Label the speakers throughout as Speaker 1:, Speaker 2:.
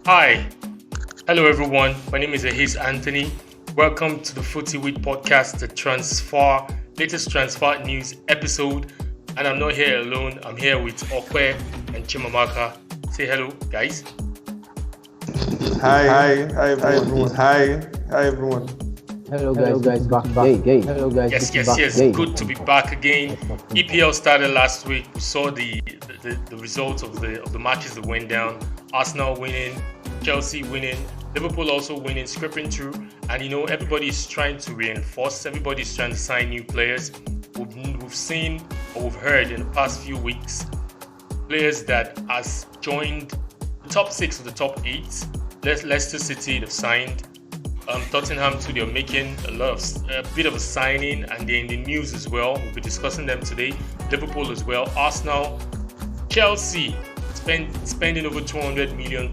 Speaker 1: Hi, hello everyone. My name is Ahis Anthony. Welcome to the FootyWit podcast, the latest transfer news episode. And I'm not here alone. I'm here with Okwe and Chimamaka. Say hello, guys.
Speaker 2: Hi everyone. Hi everyone.
Speaker 3: Hello guys, back. Hello guys.
Speaker 1: Yes. Good to be back again. EPL started last week. We saw the results of the matches that went down. Arsenal winning, Chelsea winning, Liverpool also winning, scraping through. And everybody's trying to reinforce. Everybody's trying to sign new players. We've seen or we've heard in the past few weeks players that has joined the top 6 of the top 8. Leicester City they've signed. Tottenham too, they're making a bit of a signing, and they're in the news as well. We'll be discussing them today. Liverpool as well. Arsenal, Chelsea spending over £200 million.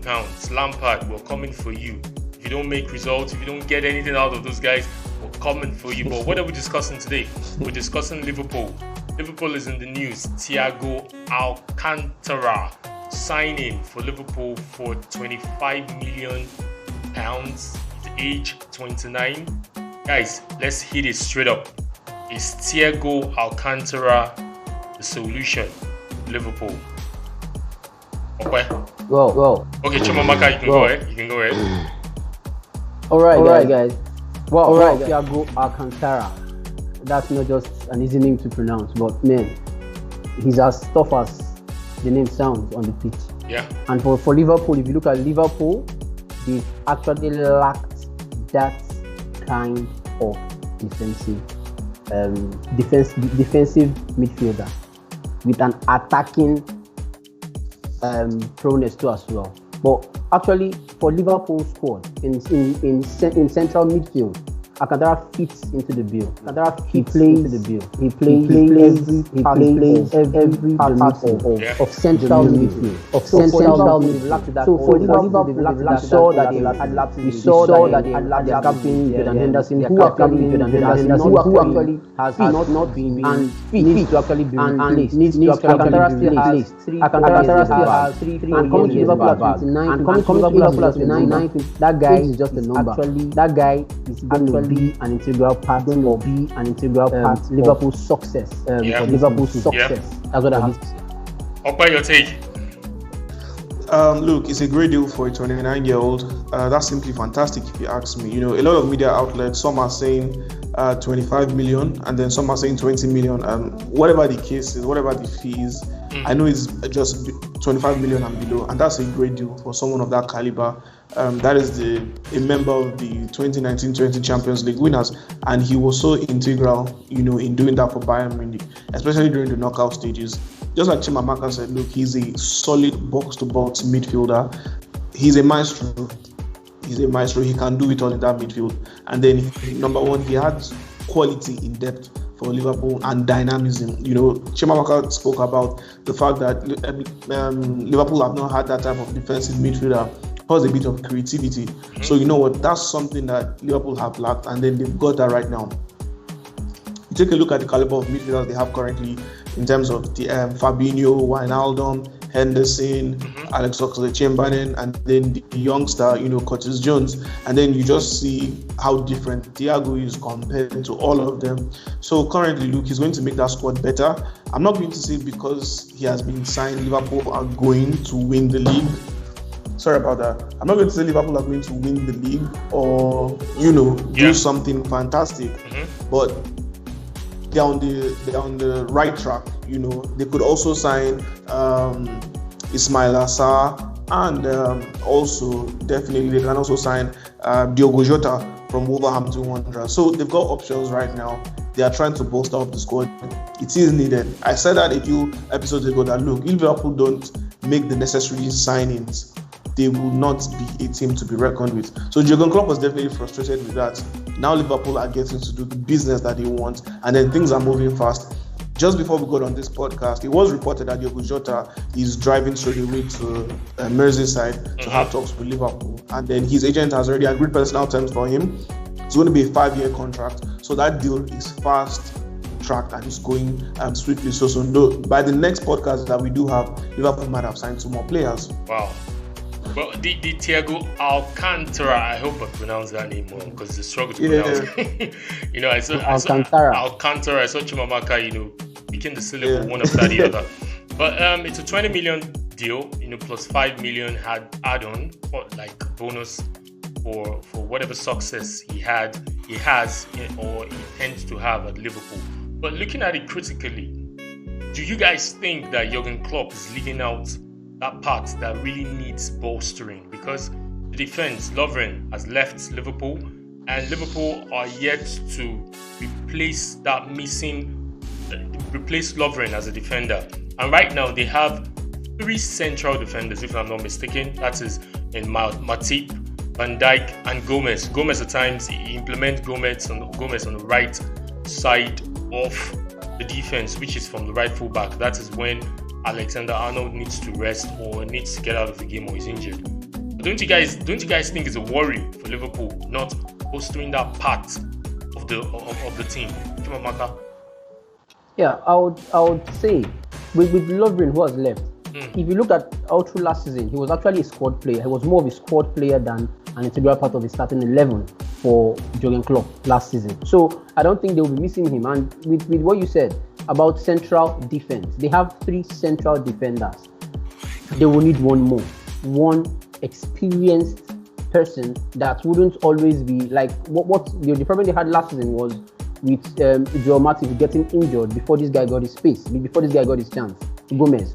Speaker 1: Lampard, we're coming for you. If you don't make results, if you don't get anything out of those guys, we're coming for you. But what are we discussing today? We're discussing Liverpool. Liverpool is in the news. Thiago Alcantara signing for Liverpool for £25 million. Age 29. Guys, let's hit it straight up. Is Thiago Alcantara the solution? Liverpool. Okay.
Speaker 3: Go.
Speaker 1: Okay, Chimamaka, you can go ahead.
Speaker 3: All right, guys. Thiago Alcantara. That's not just an easy name to pronounce, but man, he's as tough as the name sounds on the pitch.
Speaker 1: Yeah.
Speaker 3: And for Liverpool, if you look at Liverpool, they've actually lacked that kind of defensive midfielder with an attacking proneness too as well. But actually, for Liverpool squad in central midfield, Alcantara fits into the bill. He plays every part of central midfield. So for Liverpool, we saw that they had their captain Jordan Henderson, who actually has not been and needs to actually be replaced. Alcantara still has 3 and coming to Liverpool at 29. That guy is just a number. Actually, that guy is going to be an integral part of Liverpool's success. Liverpool's success. That's what I have to say.
Speaker 1: Opa, your take.
Speaker 2: Look, it's a great deal for a 29-year-old. That's simply fantastic if you ask me. A lot of media outlets, some are saying 25 million, and then some are saying 20 million. Whatever the case is, whatever the fee is, I know it's just 25 million and below, and that's a great deal for someone of that caliber. That is a member of the 2019-20 Champions League winners, and he was so integral, in doing that for Bayern Munich, especially during the knockout stages. Just like Chimamaka said, look, he's a solid box-to-box midfielder. He's a maestro. He can do it all in that midfield. And then, number one, he had quality in depth for Liverpool and dynamism. Chimamaka spoke about the fact that Liverpool have not had that type of defensive midfielder. Plus a bit of creativity. So you know what? That's something that Liverpool have lacked, and then they've got that right now. You take a look at the caliber of midfielders they have currently in terms of the Fabinho, Wijnaldum, Henderson, Alex Oxlade-Chamberlain, and then the youngster, Curtis Jones. And then you just see how different Thiago is compared to all of them. So currently, look, he's going to make that squad better. I'm not going to say because he has been signed, Liverpool are going to win the league. Sorry about that. I'm not going to say Liverpool are going to win the league or, do something fantastic. But they're on the right track. They could also sign Ismail Assar, and also definitely they can also sign Diogo Jota from Wolverhampton Wanderers. So they've got options right now. They are trying to bolster up the squad. It is needed. I said that a few episodes ago that look, if Liverpool don't make the necessary signings, they will not be a team to be reckoned with. So Jurgen Klopp was definitely frustrated with that. Now Liverpool are getting to do the business that they want, and then things are moving fast. Just before we got on this podcast, it was reported that Diogo Jota is driving straight away to Merseyside to have talks with Liverpool, and then his agent has already agreed personal terms for him. It's going to be a 5-year contract, so that deal is fast tracked and it's going swiftly. So by the next podcast that we do have, Liverpool might have signed 2 more players.
Speaker 1: Wow. Well, the Thiago Alcantara, I hope I pronounced that name wrong because it's a struggle to pronounce it. I saw
Speaker 3: Alcantara.
Speaker 1: I saw Chimamaka, picking the syllable one after the other. But it's a 20 million deal, plus 5 million add-on, like bonus for whatever success he has or he tends to have at Liverpool. But looking at it critically, do you guys think that Jurgen Klopp is leaving out that part that really needs bolstering? Because the defense, Lovren has left Liverpool, and Liverpool are yet to replace Lovren as a defender. And right now they have 3 central defenders, if I'm not mistaken. That is in Matip, Van Dijk, and Gomez. Gomez at times he implements Gomez on the right side of the defense, which is from the right fullback. That is when Alexander-Arnold needs to rest or needs to get out of the game or is injured. But don't you guys think it's a worry for Liverpool not bolstering that part of the team? Chimamaka?
Speaker 3: Yeah, I would say with Lovren, who has left, if you look at all through last season, he was actually a squad player. He was more of a squad player than an integral part of the starting 11 for Jurgen Klopp last season. So I don't think they will be missing him. And with what you said about central defense, they have 3 central defenders. They will need one experienced person that wouldn't always be like what the problem they had last season was with Joel Matip getting injured before this guy got his space, before this guy got his chance. Gomez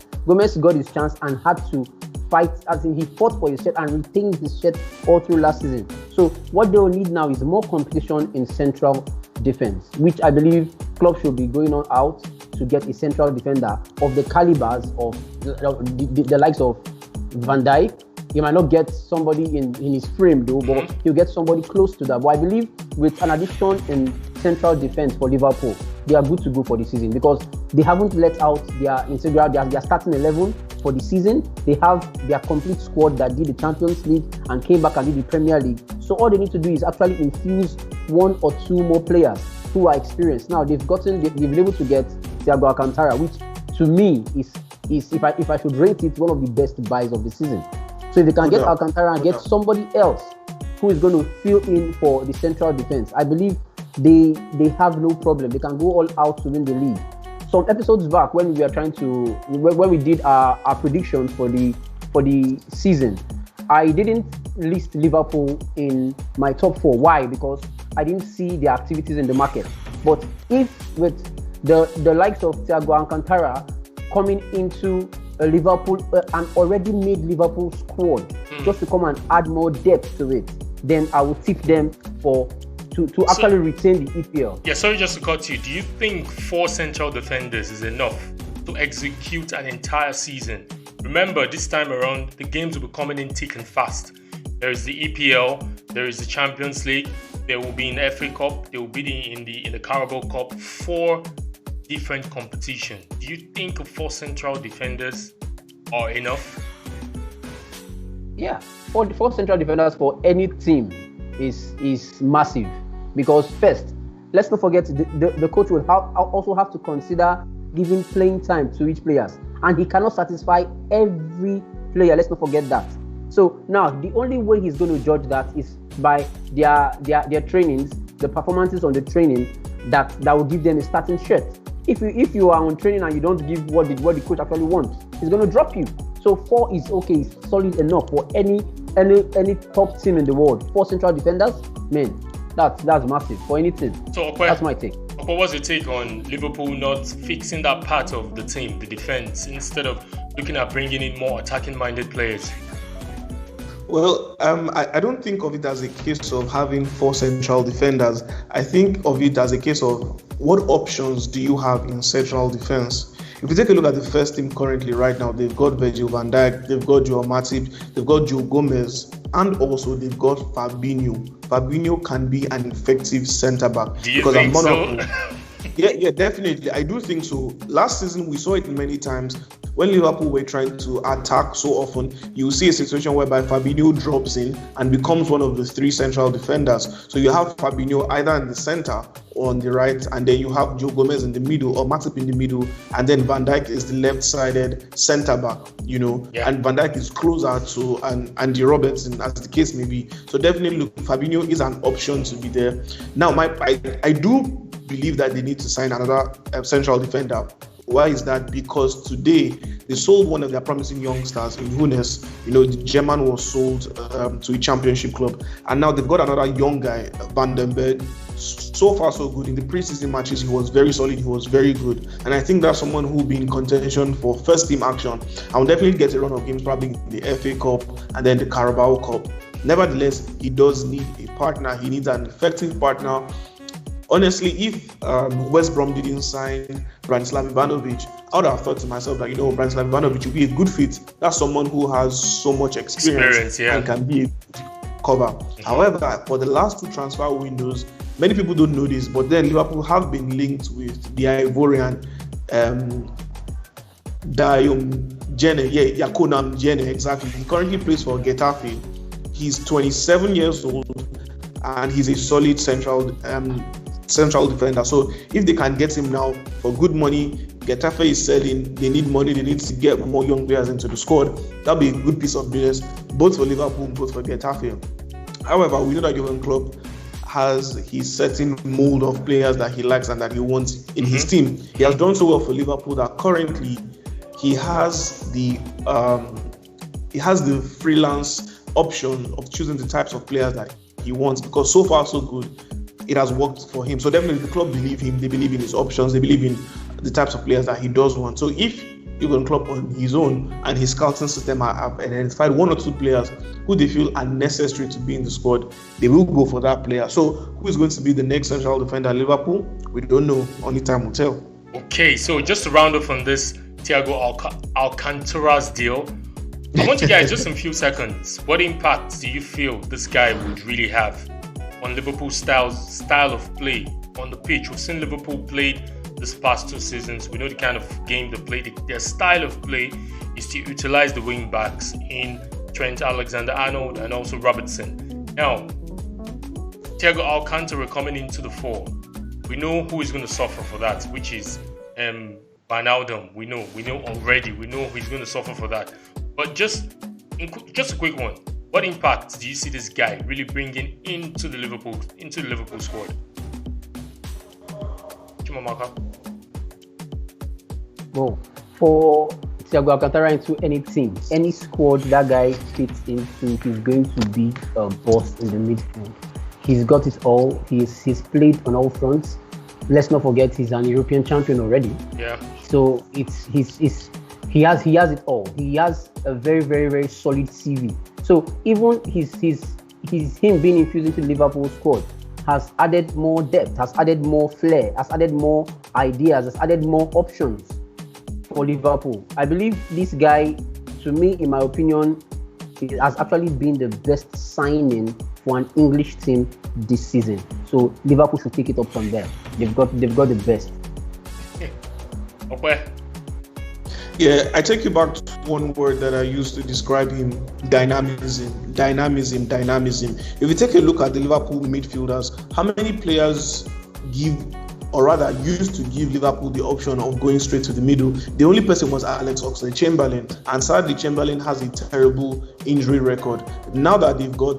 Speaker 3: got his chance and had to fight, as in he fought for his shirt and retained his shirt all through last season. So what they will need now is more competition in central defense, which I believe Klopp should be going on out to get a central defender of the calibers of the likes of Van Dijk. He might not get somebody in his frame though, but he'll get somebody close to that. But I believe with an addition in central defense for Liverpool, they are good to go for the season because they haven't let out their integral, their starting 11 for the season. They have their complete squad that did the Champions League and came back and did the Premier League. So all they need to do is actually infuse 1 or 2 more players who are experienced. Now they've been able to get Thiago Alcantara, which to me is if I should rate it, one of the best buys of the season. So if they can get Alcantara and get somebody else who is going to fill in for the central defense, I believe they have no problem. They can go all out to win the league. Some episodes back when we did our predictions for the season, I didn't list Liverpool in my top 4. Why? Because I didn't see their activities in the market. But if with the likes of Thiago Alcantara coming into a Liverpool, an already made Liverpool squad, just to come and add more depth to it, then I will tip them to actually retain the EPL.
Speaker 1: Yeah, sorry just to cut you. Do you think 4 central defenders is enough to execute an entire season? Remember, this time around, the games will be coming in thick and fast. There is the EPL, there is the Champions League, there will be in the FA Cup, there will be in the Carabao Cup. 4 different competition. Do you think 4 central defenders are enough?
Speaker 3: Yeah, 4 central defenders for any team is massive. Because first, let's not forget the coach will also have to consider giving playing time to each players, and he cannot satisfy every player. Let's not forget that. So now the only way he's going to judge that is by their trainings, the performances on the training that will give them a starting shirt. If you are on training and you don't give what the coach actually wants, he's going to drop you. So 4 is okay, it's solid enough for any top team in the world. 4 central defenders, man, that's massive for any team. So that's my take.
Speaker 1: What was your take on Liverpool not fixing that part of the team, the defense, instead of looking at bringing in more attacking-minded players?
Speaker 2: Well, I don't think of it as a case of having 4 central defenders. I think of it as a case of what options do you have in central defense. If you take a look at the first team currently right now, they've got Virgil van Dijk, they've got Joel Matip, they've got Joe Gomez, and also they've got Fabinho. Fabinho can be an effective centre-back.
Speaker 1: Do you think so?
Speaker 2: Yeah, definitely. I do think so. Last season, we saw it many times. when Liverpool were trying to attack so often, you see a situation whereby Fabinho drops in and becomes one of the three central defenders. So you have Fabinho either in the center or on the right, and then you have Joe Gomez in the middle or Matip in the middle, and then Van Dijk is the left-sided centre back, and Van Dijk is closer to Andy Robertson, as the case may be. So definitely, look, Fabinho is an option to be there. Now, I do believe that they need to sign another central defender. Why is that? Because today they sold one of their promising youngsters in Hunes. The German was sold to a championship club, and now they've got another young guy, Van den Berg. So far, so good. In the preseason matches, he was very solid. He was very good, and I think that's someone who will be in contention for first team action. I will definitely get a run of games, probably in the FA Cup and then the Carabao Cup. Nevertheless, he does need a partner. He needs an effective partner. Honestly, if West Brom didn't sign Branislav Ivanovic, I would have thought to myself that, Branislav Ivanovic would be a good fit. That's someone who has so much experience and can be a good cover. Mm-hmm. However, for the last two transfer windows, many people don't know this, but then Liverpool have been linked with the Ivorian Yakonam Jene, exactly. He currently plays for Getafe. He's 27 years old and he's a solid central defender. So if they can get him now for good money, Getafe is selling, they need money, they need to get more young players into the squad. That'll be a good piece of business, both for Liverpool, both for Getafe. However, we know that Jurgen Klopp has his certain mold of players that he likes and that he wants in his team. He has done so well for Liverpool that currently he has the freelance option of choosing the types of players that he wants, because so far so good, it has worked for him. So definitely the club believe him, they believe in his options, they believe in the types of players that he does want. So if Jurgen Klopp on his own and his scouting system have identified one or two players who they feel are necessary to be in the squad, they will go for that player. So who is going to be the next central defender at Liverpool? We don't know. Only time will tell.
Speaker 1: Okay, so just to round off on this Thiago Alcantara's deal, I want to get just in a few seconds, what impact do you feel this guy would really have on Liverpool's style of play on the pitch? We've seen Liverpool played this past 2 seasons. We know the kind of game they play. Their style of play is to utilize the wing backs in Trent Alexander-Arnold and also Robertson. Now, Thiago Alcantara coming into the fore, we know who is going to suffer for that, which is Wijnaldum. We know already. We know he's going to suffer for that. But just a quick one. What impact do you see this guy really bringing into the Liverpool squad?
Speaker 3: Well, for Thiago Alcantara into any team, any squad that guy fits into, he's going to be a boss in the midfield. He's got it all. He's played on all fronts. Let's not forget he's an European champion already.
Speaker 1: Yeah.
Speaker 3: So he has it all. He has a very, very, very solid CV. So even him being infused into Liverpool squad has added more depth, has added more flair, has added more ideas, has added more options for Liverpool. I believe this guy, to me, in my opinion, has actually been the best signing for an English team this season. So Liverpool should take it up from there. They've got the best.
Speaker 1: Okay.
Speaker 2: Yeah, I take you back to one word that I used to describe him: dynamism. If you take a look at the Liverpool midfielders, how many players used to give Liverpool the option of going straight to the middle? The only person was Alex Oxlade-Chamberlain, and sadly Chamberlain has a terrible injury record. Now that they've got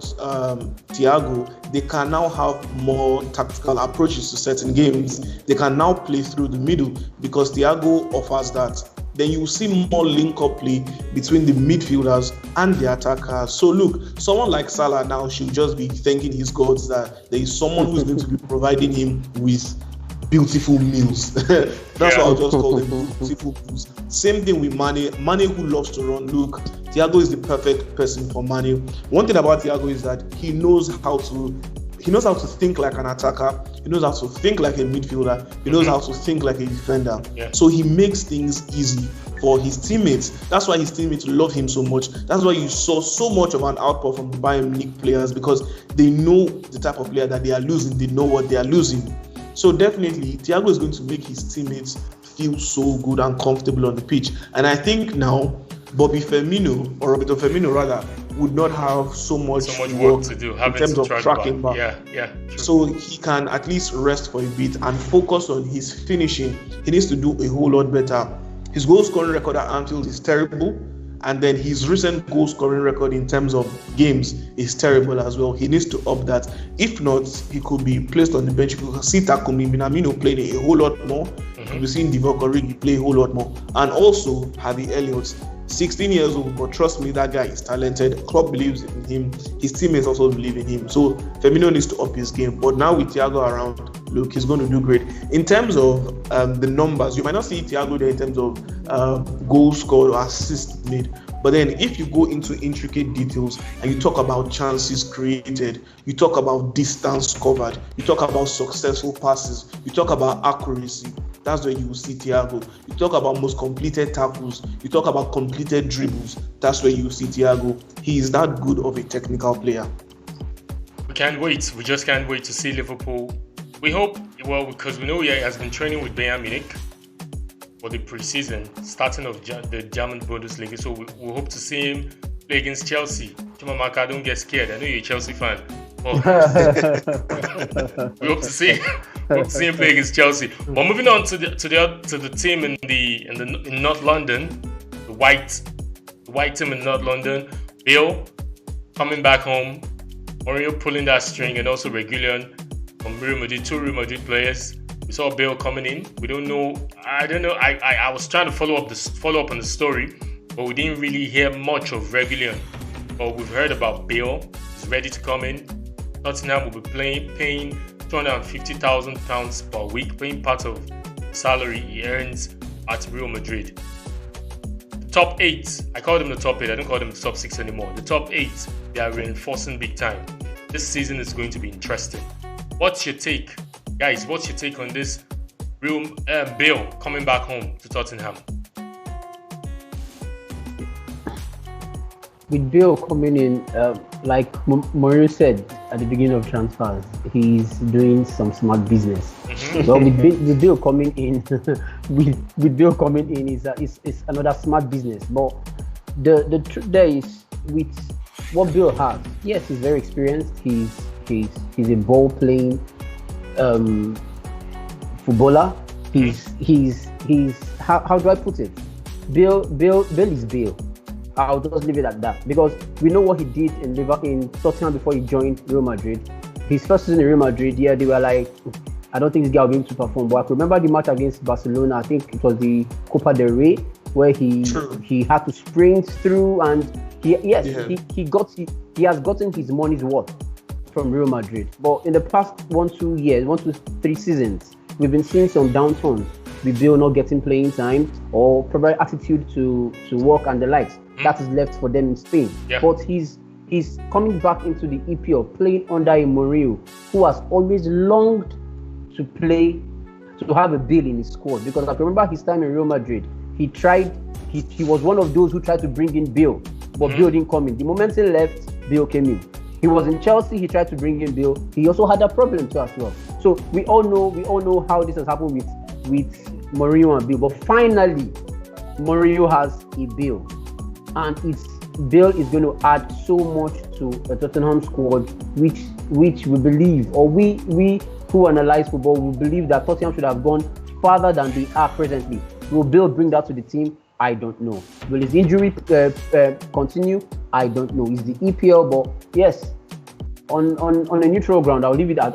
Speaker 2: Thiago, they can now have more tactical approaches to certain games. They can now play through the middle because Thiago offers that. Then you will see more link-up play between the midfielders and the attackers. So look, someone like Salah now should just be thanking his gods that there is someone who is going to be providing him with beautiful meals. That's what I'll just call them, beautiful meals. Same thing with Mane. Mane, who loves to run. Look, Thiago is the perfect person for Mane. One thing about Thiago is that he knows how to think like an attacker. He knows how to think like a midfielder. He knows how to think like a defender. Yeah. So he makes things easy for his teammates. That's why his teammates love him so much. That's why you saw so much of an output from the Bayern Munich players, because they know the type of player that they are losing. They know what they are losing. So definitely, Thiago is going to make his teammates feel so good and comfortable on the pitch. And I think now Roberto Firmino rather, would not have so much
Speaker 1: work to do
Speaker 2: in terms of tracking back.
Speaker 1: Yeah. True.
Speaker 2: So he can at least rest for a bit and focus on his finishing. He needs to do a whole lot better. His goal scoring record at Anfield is terrible. And then his recent goal scoring record in terms of games is terrible as well. He needs to up that. If not, he could be placed on the bench. You can see Takumi Minamino playing a whole lot more. We've seen Divock Origi play a whole lot more. And also Harvey Elliott, 16 years old, but trust me, that guy is talented. Klopp believes in him. His teammates also believe in him. So Firmino needs to up his game. But now with Thiago around, look, he's going to do great. In terms of the numbers, you might not see Thiago there in terms of goals scored or assists made. But then if you go into intricate details and you talk about chances created, you talk about distance covered, you talk about successful passes, you talk about accuracy, that's where you will see Thiago. You talk about most completed tackles, you talk about completed dribbles, that's where you will see Thiago. He is that good of a technical player.
Speaker 1: We can't wait. We just can't wait to see Liverpool. We hope, well, because we know he has been training with Bayern Munich for the pre-season, starting of the German Bundesliga. So we hope to see him play against Chelsea. Chimamaka, don't get scared. I know you're a Chelsea fan. Oh. We hope to see him play against Chelsea. But moving on to the team in North London, the white team in North London. Bale coming back home, Mourinho pulling that string, and also Reguilon from Real Madrid, 2 Real Madrid players. We saw Bale coming in. We don't know. I don't know. I was trying to follow up on the story, but we didn't really hear much of Reguilon. But we've heard about Bale. He's ready to come in. Tottenham will be paying £250,000 per week, paying part of the salary he earns at Real Madrid. The top 8, I call them the top 8. I don't call them the top 6 anymore. The top 8, they are reinforcing big time. This season is going to be interesting. What's your take? Guys, what's your take on this Bale coming back home to Tottenham?
Speaker 3: With Bale coming in, like Mourinho said at the beginning of transfers, he's doing some smart business. Well, with Bale coming in, with Bale coming in is another smart business. But the truth there is, with what Bale has, yes, he's very experienced. He's a ball playing footballer. He's how do I put it? Bale is Bale. I'll just leave it at that, because we know what he did in Tottenham before he joined Real Madrid. His first season in Real Madrid, yeah, they were like, I don't think this guy will be able to perform. But I can remember the match against Barcelona. I think it was the Copa del Rey, where he had to sprint through, and he has gotten his money's worth from Real Madrid. But in the past 3 seasons, we've been seeing some downturns with Bale not getting playing time, or probably attitude to work and the likes. That is left for them in Spain. Yeah. But he's coming back into the EPL, playing under a Mourinho who has always longed to play, to have a Bale in his squad. Because I remember his time in Real Madrid, he was one of those who tried to bring in Bale, but Bale didn't come in. The moment he left, Bale came in. He was in Chelsea, he tried to bring in Bale. He also had that problem too as well. So we all know how this has happened with Mourinho and Bale. But finally, Mourinho has a Bale. And Bale is going to add so much to a Tottenham squad, which we believe, or we who analyze football, we believe that Tottenham should have gone farther than they are presently. Will Bale bring that to the team? I don't know. Will his injury continue? I don't know. It's the EPL, but yes, on a neutral ground, I'll leave it as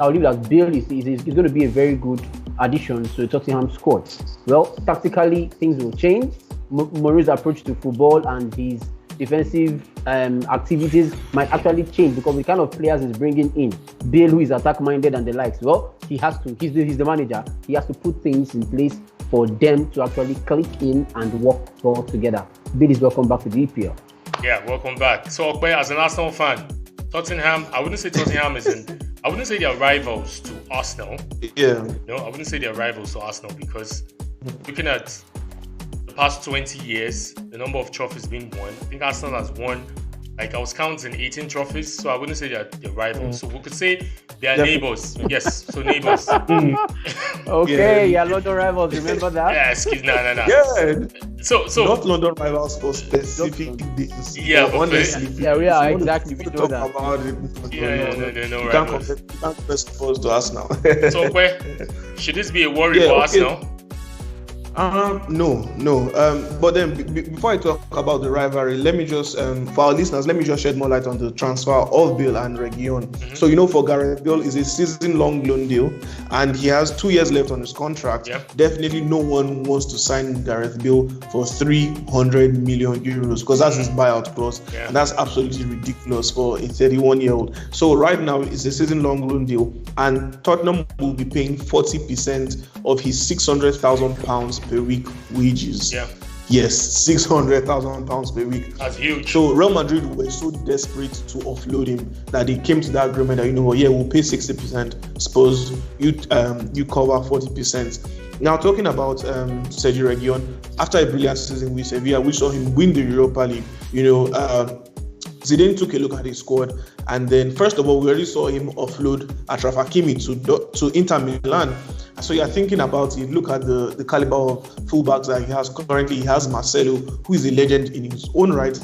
Speaker 3: Bale is going to be a very good addition to the Tottenham squad. Well, tactically, things will change. Mourinho's approach to football and his defensive activities might actually change, because the kind of players he's bringing in, Bale, who is attack-minded and the likes, well, he has to. He's the manager. He has to put things in place for them to actually click in and work well together. Bale is welcome back to the EPL.
Speaker 1: Yeah, welcome back. So, Okpe, as an Arsenal fan, Tottenham, I wouldn't say they're rivals to Arsenal.
Speaker 2: Yeah.
Speaker 1: No, I wouldn't say they're rivals to Arsenal, because looking at past 20 years, the number of trophies being won, I think Arsenal has won, like I was counting 18 trophies, so I wouldn't say they're rivals. So we could say They are neighbors. Yes, so neighbors.
Speaker 3: Okay, yeah, London rivals. Remember that?
Speaker 1: Yeah, excuse no.
Speaker 2: Yeah.
Speaker 1: So
Speaker 2: Not London rivals for specific days.
Speaker 1: Yeah,
Speaker 2: but honestly,
Speaker 3: Yeah, we are exactly. We know
Speaker 2: talk
Speaker 3: that.
Speaker 2: about it.
Speaker 1: No
Speaker 2: You can't
Speaker 1: rivals.
Speaker 2: compare Spurs to Arsenal.
Speaker 1: So where should this be a worry
Speaker 2: Yeah,
Speaker 1: for
Speaker 2: okay.
Speaker 1: Arsenal?
Speaker 2: No. But then before I talk about the rivalry, let me just for our listeners, let me just shed more light on the transfer of Bale and Reguilon. So for Gareth Bale is a season-long loan deal, and he has 2 years left on his contract.
Speaker 1: Yeah.
Speaker 2: Definitely, no one wants to sign Gareth Bale for 300 million euros because that's his buyout clause, and that's absolutely ridiculous for a 31-year-old. So right now it's a season-long loan deal, and Tottenham will be paying 40% of his £600,000 per week wages.
Speaker 1: Yeah.
Speaker 2: Yes, £600,000 per week.
Speaker 1: That's huge.
Speaker 2: So Real Madrid were so desperate to offload him that they came to that agreement that we'll pay 60%. Spurs, you cover 40%. Now talking about Sergio Reguilon, after a brilliant season with Sevilla, we saw him win the Europa League. Zidane took a look at his squad, and then first of all, we already saw him offload Achraf Hakimi to Inter Milan. So you're thinking about it, look at the caliber of fullbacks that he has currently. He has Marcelo, who is a legend in his own right,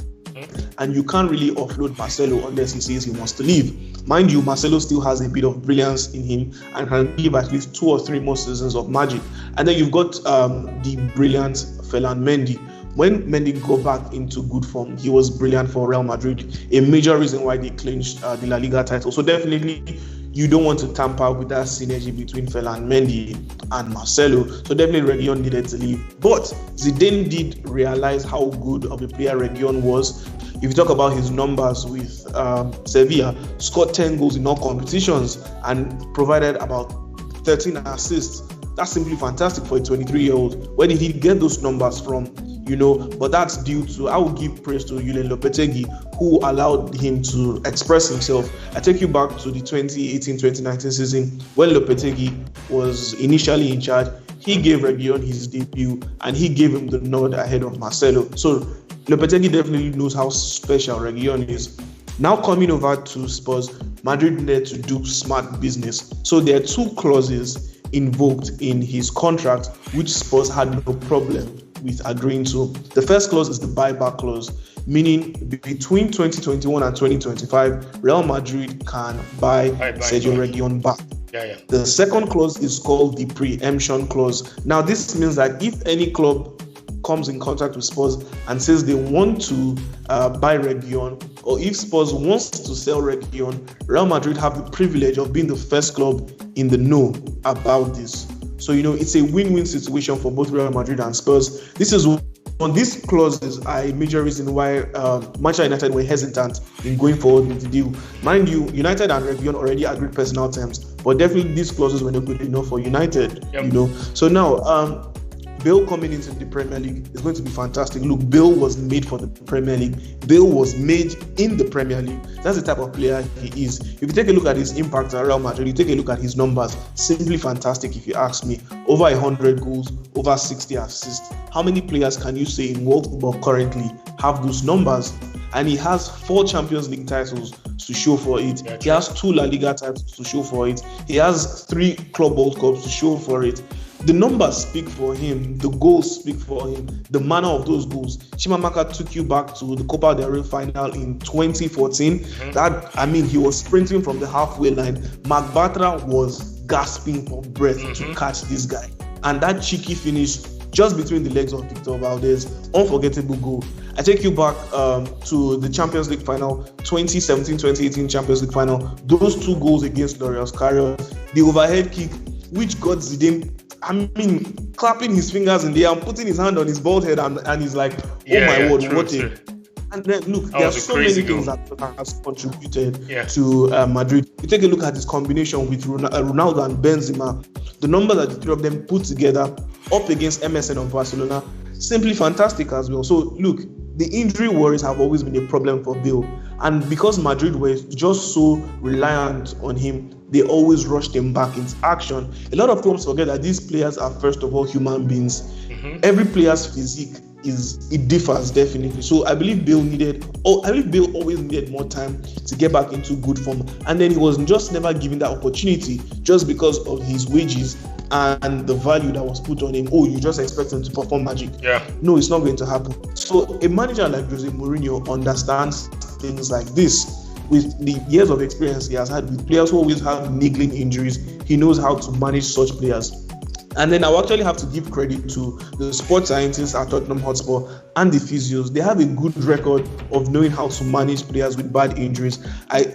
Speaker 2: and you can't really offload Marcelo unless he says he wants to leave. Mind you, Marcelo still has a bit of brilliance in him and can give at least 2 or 3 more seasons of magic. And then you've got the brilliant Ferland Mendy. When Mendy got back into good form, he was brilliant for Real Madrid. A major reason why they clinched the La Liga title. So definitely, you don't want to tamper with that synergy between Ferland Mendy and Marcelo. So definitely, Reguilon needed to leave. But Zidane did realize how good of a player Reguilon was. If you talk about his numbers with Sevilla, scored 10 goals in all competitions and provided about 13 assists. That's simply fantastic for a 23-year-old. Where did he get those numbers from? But that's due to, I will give praise to Julen Lopetegui, who allowed him to express himself. I take you back to the 2018-2019 season when Lopetegui was initially in charge. He gave Reguilon his debut and he gave him the nod ahead of Marcelo. So Lopetegui definitely knows how special Reguilon is. Now coming over to Spurs, Madrid needed to do smart business. So there are 2 clauses invoked in his contract, which Spurs had no problem with agreeing to. The first clause is the buyback clause, meaning between 2021 and 2025, Real Madrid can buy Sergio Reguilon back.
Speaker 1: Yeah. The
Speaker 2: second clause is called the preemption clause. Now, this means that if any club comes in contact with Spurs and says they want to buy Reguilon, or if Spurs wants to sell Reguilon, Real Madrid have the privilege of being the first club in the know about this. So, it's a win-win situation for both Real Madrid and Spurs. These clauses are a major reason why Manchester United were hesitant in going forward with the deal. Mind you, United and Reguilon already agreed personal terms, but definitely these clauses were not good enough for United.
Speaker 1: Yep.
Speaker 2: So now, Bale coming into the Premier League is going to be fantastic. Look, Bale was made for the Premier League. Bale was made in the Premier League. That's the type of player he is. If you take a look at his impact at Real Madrid, you take a look at his numbers, simply fantastic if you ask me. Over 100 goals, over 60 assists. How many players can you say in world football currently have those numbers? And he has 4 Champions League titles to show for it. He has 2 La Liga titles to show for it. He has 3 Club World Cups to show for it. The numbers speak for him. The goals speak for him. The manner of those goals. Chimamaka took you back to the Copa del Rey final in 2014. He was sprinting from the halfway line. Marc Bartra was gasping for breath to catch this guy. And that cheeky finish just between the legs of Victor Valdez, unforgettable goal. I take you back to the Champions League final, 2017-2018 Champions League final. Those 2 goals against L'Oreal Carrier, the overhead kick, which got Zidane, clapping his fingers in the air and putting his hand on his bald head, and he's like, what a... And then look, there are so many things that has contributed to Madrid. You take a look at this combination with Ronaldo and Benzema. The number that the 3 of them put together up against MSN of Barcelona, simply fantastic as well. So look, the injury worries have always been a problem for Bale. And because Madrid were just so reliant on him, they always rushed him back into action. A lot of clubs forget that these players are, first of all, human beings. Every player's physique it differs definitely. So I believe Bale always needed more time to get back into good form, and then he was just never given that opportunity just because of his wages and the value that was put on him. Oh, you just expect him to perform magic.
Speaker 1: Yeah.
Speaker 2: No, it's not going to happen. So a manager like Jose Mourinho understands things like this. With the years of experience he has had with players who always have niggling injuries, he knows how to manage such players. And then I will actually have to give credit to the sports scientists at Tottenham Hotspur and the physios. They have a good record of knowing how to manage players with bad injuries.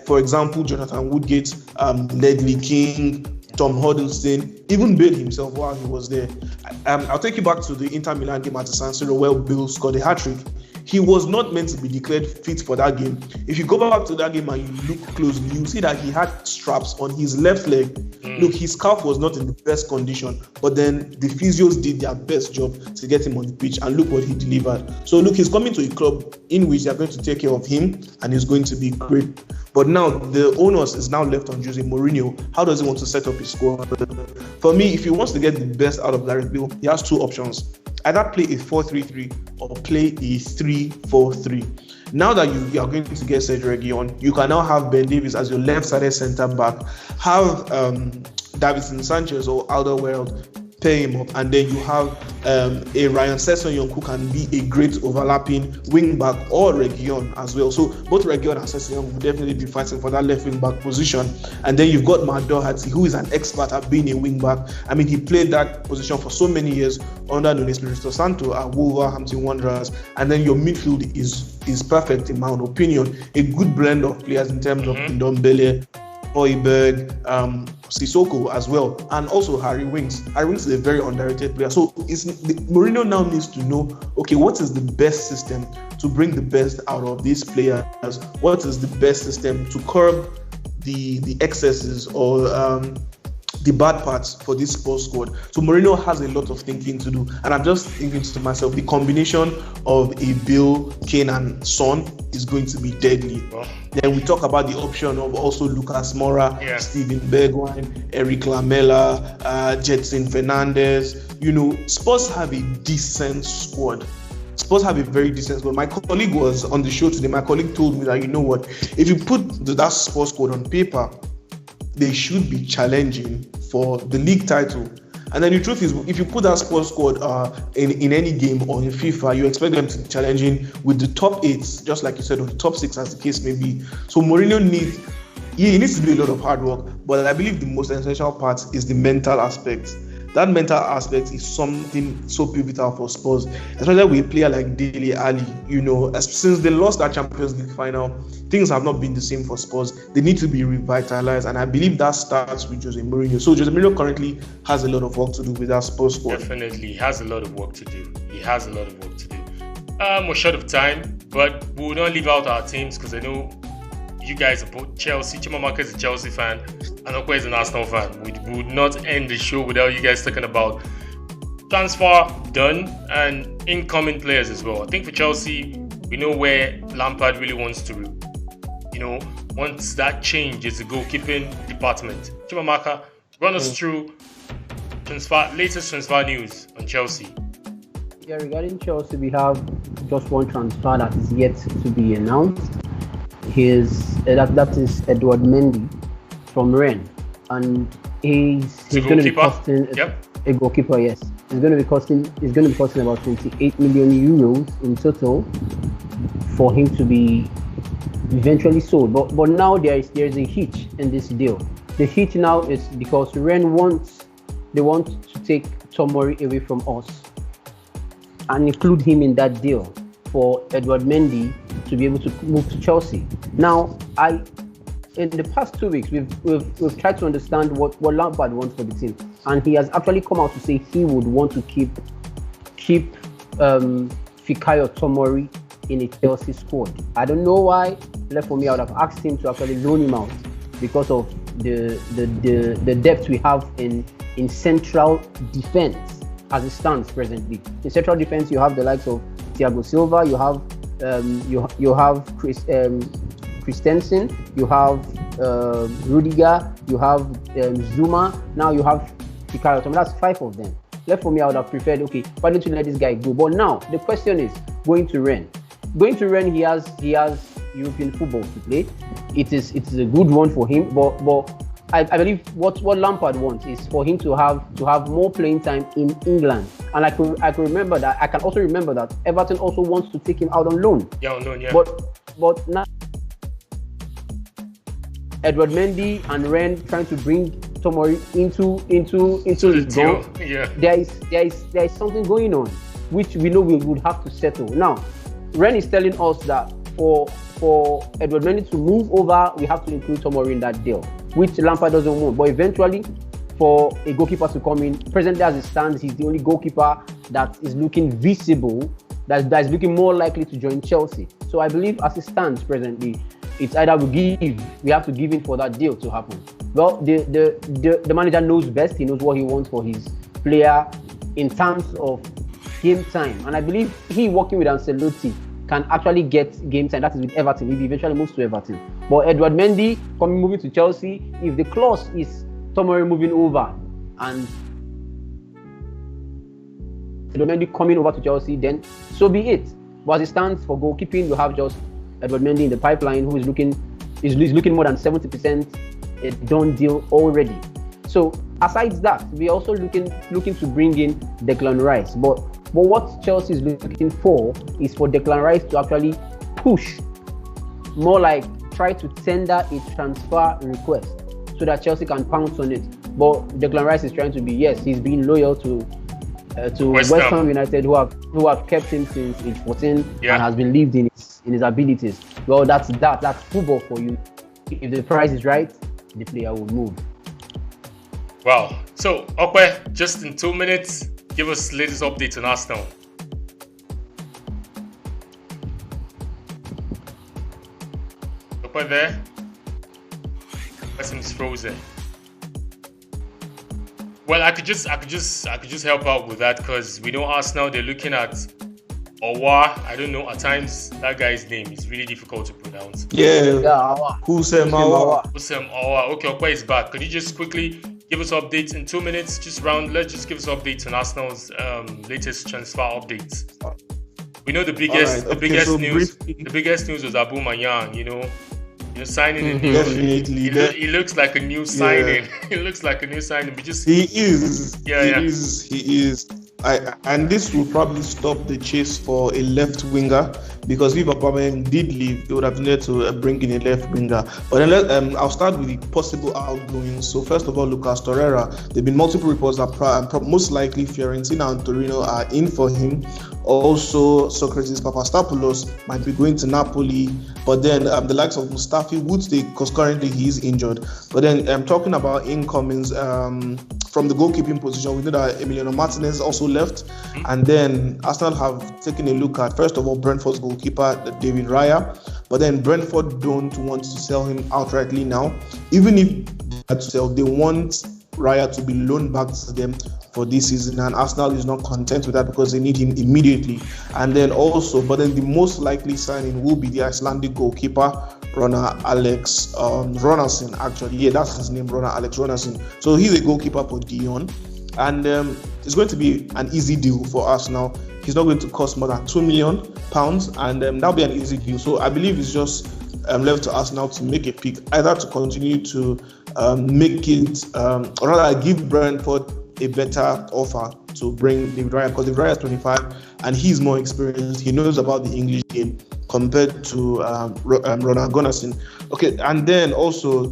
Speaker 2: For example, Jonathan Woodgate, Ledley King, Tom Huddleston, even Bale himself while he was there. I'll take you back to the Inter Milan game at the San Siro where Bale scored a hat-trick. He was not meant to be declared fit for that game. If you go back to that game and you look closely, you see that he had straps on his left leg. Look, his calf was not in the best condition, but then the physios did their best job to get him on the pitch, and look what he delivered. So look, he's coming to a club in which they're going to take care of him, and he's going to be great. But now the onus is now left on Jose Mourinho. How does he want to set up his squad? For me, if he wants to get the best out of Gareth Bale, he has two options. Either play a 4-3-3 or play a 3-4-3. Now that you are going to get Sergio Reguilon, you can now have Ben Davies as your left-sided centre back, have Davinson Sanchez or Alderweireld pair him up, and then you have a Ryan Sessegnon who can be a great overlapping wing back, or Reguilon as well. So both Reguilon and Sessegnon will definitely be fighting for that left wing back position. And then you've got Matt Doherty, who is an expert at being a wing back. I mean, he played that position for so many years under Nuno Espirito Santo at Wolverhampton Wanderers. And then your midfield is perfect in my own opinion. A good blend of players in terms of Ndombele, Højbjerg, Sissoko as well, and also Harry Winks. Harry Winks is a very underrated player. So Mourinho now needs to know, okay, what is the best system to bring the best out of these players? What is the best system to curb the excesses or the bad parts for this Spurs squad? So Mourinho has a lot of thinking to do, and I'm just thinking to myself, the combination of a Bale, Kane and Son is going to be deadly. Then we talk about the option of also Lucas Moura, Steven Bergwijn, Eric Lamela, Jetson Fernandez. You know, Spurs have a decent squad. Spurs have a very decent squad. My colleague was on the show today. My colleague told me that, you know what, if you put that Spurs squad on paper, they should be challenging for the league title. And then the truth is, if you put that Spurs squad in any game or in FIFA, you expect them to be challenging with the top 8, just like you said, or the top 6 as the case may be. So Mourinho needs to do a lot of hard work, but I believe the most essential part is the mental aspect. That mental aspect is something so pivotal for Spurs, especially with a player like Dele Alli. You know, since they lost that Champions League final, things have not been the same for Spurs. They need to be revitalized, and I believe that starts with Jose Mourinho. So Jose Mourinho currently has a lot of work to do with that Spurs squad.
Speaker 1: Definitely, he has a lot of work to do. We're short of time, but we will not leave out our teams because I know you guys are both Chelsea. Chimamaka is a Chelsea fan, and Okwe is an Arsenal fan. We would not end the show without you guys talking about transfer done and incoming players as well. I think for Chelsea, we know where Lampard really wants to, once that change is the goalkeeping department. Chimamaka, run us through latest transfer news on Chelsea.
Speaker 3: Yeah, regarding Chelsea, we have just one transfer that is yet to be announced. That is Edouard Mendy from Rennes, and he's going to be costing a goalkeeper. Yes, it's going to be costing about 28 million euros in total for him to be eventually sold. But now there's a hitch in this deal. The hitch now is because Rennes want to take Tomori away from us and include him in that deal for Edouard Mendy to be able to move to Chelsea. Now, in the past 2 weeks, we've tried to understand what Lampard wants for the team, and he has actually come out to say he would want to keep Fikayo Tomori in a Chelsea squad. I don't know why. Left for me, I would have asked him to actually loan him out because of the depth we have in central defense as it stands presently. In central defense, you have the likes of Thiago Silva, you have Christensen, you have Rudiger, you have Zuma, now you have Fikayo Tomori. That's 5 of them. left for me, I would have preferred, okay, why don't you let this guy go? But now the question is going to Rennes. He has European football to play. It is a good one for him, but I believe what Lampard wants is for him to have more playing time in England. And I can remember that. I can also remember that Everton also wants to take him out on loan.
Speaker 1: Yeah, on loan, yeah.
Speaker 3: But now Edward Mendy and Rennes trying to bring Tomori into his goal.
Speaker 1: Yeah.
Speaker 3: There is something going on, which we know we would have to settle. Now, Rennes is telling us that for Edward Mendy to move over, we have to include Tomori in that deal, which Lampard doesn't want. But eventually, for a goalkeeper to come in, presently as it stands, he's the only goalkeeper that is looking visible, that is looking more likely to join Chelsea. So I believe as it stands presently, it's either we have to give in for that deal to happen. Well, the manager knows best. He knows what he wants for his player in terms of game time. And I believe he working with Ancelotti can actually get game time. That is with Everton, if he eventually moves to Everton. But Edward Mendy moving to Chelsea, if the clause is Tomori moving over and Edward Mendy coming over to Chelsea, then so be it. But as it stands for goalkeeping, we have just Edward Mendy in the pipeline, who is looking more than 70% a done deal already. So aside that, we're also looking to bring in Declan Rice. But what Chelsea is looking for is for Declan Rice to actually push, more like try to tender a transfer request so that Chelsea can pounce on it. But Declan Rice is trying to be, yes, he's being loyal to West Ham United, who have kept him since age 14 and has believed in his abilities. Well, that's football for you. If the price is right, the player will move.
Speaker 1: Wow. So, Okwe, just in 2 minutes, give us the latest updates on Arsenal. Okwe there? Seems frozen. Well, I could just help out with that, because we know Arsenal, they're looking at Owa. I don't know, at times that guy's name is really difficult to pronounce.
Speaker 2: Yeah. Hussein Owa.
Speaker 1: Okay, Okwe is back. Could you just quickly give us updates in 2 minutes? Let's just give us updates on Arsenal's latest transfer updates. We know the biggest news was Abu Manyan, You're signing a new.
Speaker 2: Definitely.
Speaker 1: He looks like a new signing. Yeah. He looks like a new signing.
Speaker 2: He is. And this will probably stop the chase for a left winger, because if Aubameyang did leave, they would have needed to bring in a left winger. But then I'll start with the possible outgoings. So first of all, Lucas Torreira. There've been multiple reports that most likely Fiorentina and Torino are in for him. Also, Socrates Papastopoulos might be going to Napoli, but then the likes of Mustafi would stay because currently he is injured. But then I'm talking about incomings from the goalkeeping position. We know that Emiliano Martinez also left, and then Arsenal have taken a look at, first of all, Brentford's goalkeeper David Raya, but then Brentford don't want to sell him outrightly now. Even if they had to sell, they want Raya to be loaned back to them for this season, and Arsenal is not content with that because they need him immediately. And then the most likely signing will be the Icelandic goalkeeper Rúnar Alex Rúnarsson. Actually, yeah, that's his name, Rúnar Alex Rúnarsson. So he's a goalkeeper for Dion, and it's going to be an easy deal for Arsenal. He's not going to cost more than £2 million, and that'll be an easy deal. So I believe it's just left to Arsenal to make a pick, either to continue to make it, or rather give Brentford a better offer to bring David Raya, because David Raya is 25 and he's more experienced. He knows about the English game compared to Rúnar Gunnarsson. Okay, and then also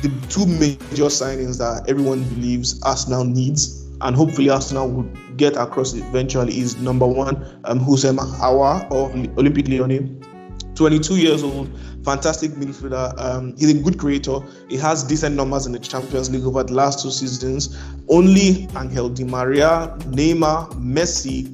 Speaker 2: the two major signings that everyone believes Arsenal needs, and hopefully Arsenal would get across it eventually, is number one, Houssem Aouar of Olympique Lyonnais. 22 years old, fantastic midfielder. He's a good creator. He has decent numbers in the Champions League over the last 2 seasons. Only Angel Di Maria, Neymar, Messi,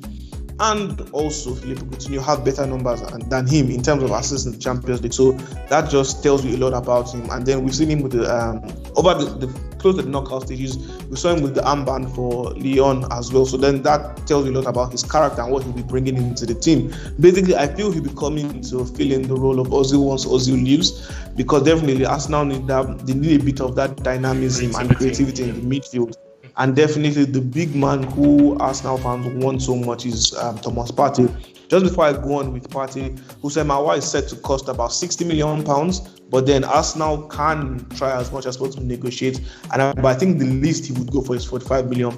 Speaker 2: and also Philippe Coutinho have better numbers than him in terms of assists in the Champions League. So that just tells you a lot about him. And then we've seen him with over the close to the knockout stages. We saw him with the armband for Lyon as well. So then that tells you a lot about his character and what he'll be bringing into the team. Basically, I feel he'll be coming to fill in the role of Ozil once Ozil leaves, because definitely Arsenal need a bit of that dynamism and creativity in the midfield. And definitely the big man who Arsenal fans want so much is Thomas Partey. Just before I go on with Partey, Houssem Aouar is set to cost about £60 million, but then Arsenal can try as much as possible to negotiate. But I think the least he would go for is £45 million.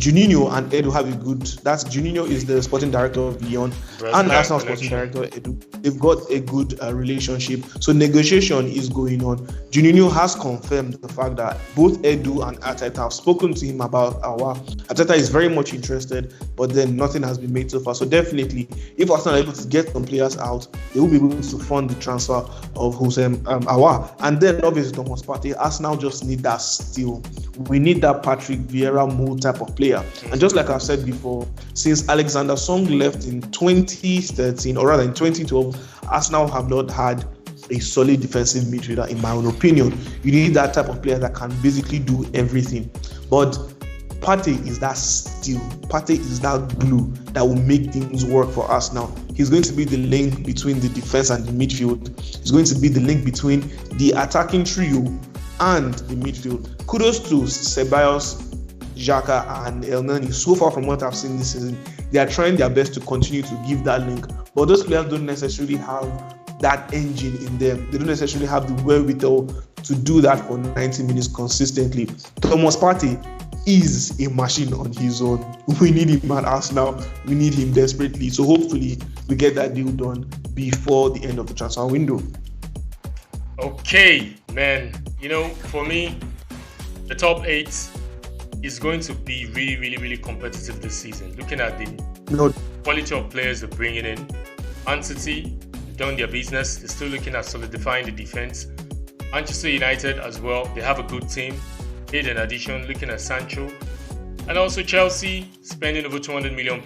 Speaker 2: Juninho and Edu have a good. Juninho is the sporting director of Lyon and Arsenal sporting director Edu. They've got a good relationship, so negotiation is going on. Juninho has confirmed the fact that both Edu and Arteta have spoken to him about Aouar. Arteta is very much interested, but then nothing has been made so far. So definitely, if Arsenal are able to get some players out, they will be able to fund the transfer of Houssem Aouar. And then obviously Thomas Partey, Arsenal just need that steal. We need that Patrick Vieira mold type of player. And just like I've said before, since Alexander Song left in 2013, or rather in 2012, Arsenal have not had a solid defensive midfielder, in my own opinion. You need that type of player that can basically do everything. But Partey is that steel. Partey is that glue that will make things work for Arsenal. He's going to be the link between the defense and the midfield. He's going to be the link between the attacking trio and the midfield. Kudos to Ceballos, Xhaka and El Nani. So far from what I've seen this season, they are trying their best to continue to give that link. But those players don't necessarily have that engine in them. They don't necessarily have the wherewithal to do that for 90 minutes consistently. Thomas Partey is a machine on his own. We need him at Arsenal. We need him desperately. So hopefully we get that deal done before the end of the transfer window.
Speaker 1: Okay, man. For me, the top 8 is going to be really, really, really competitive this season. Looking at the quality of players they're bringing in. Man City, they've done their business. They're still looking at solidifying the defense. Manchester United as well. They have a good team. In addition, looking at Sancho. And also Chelsea spending over £200 million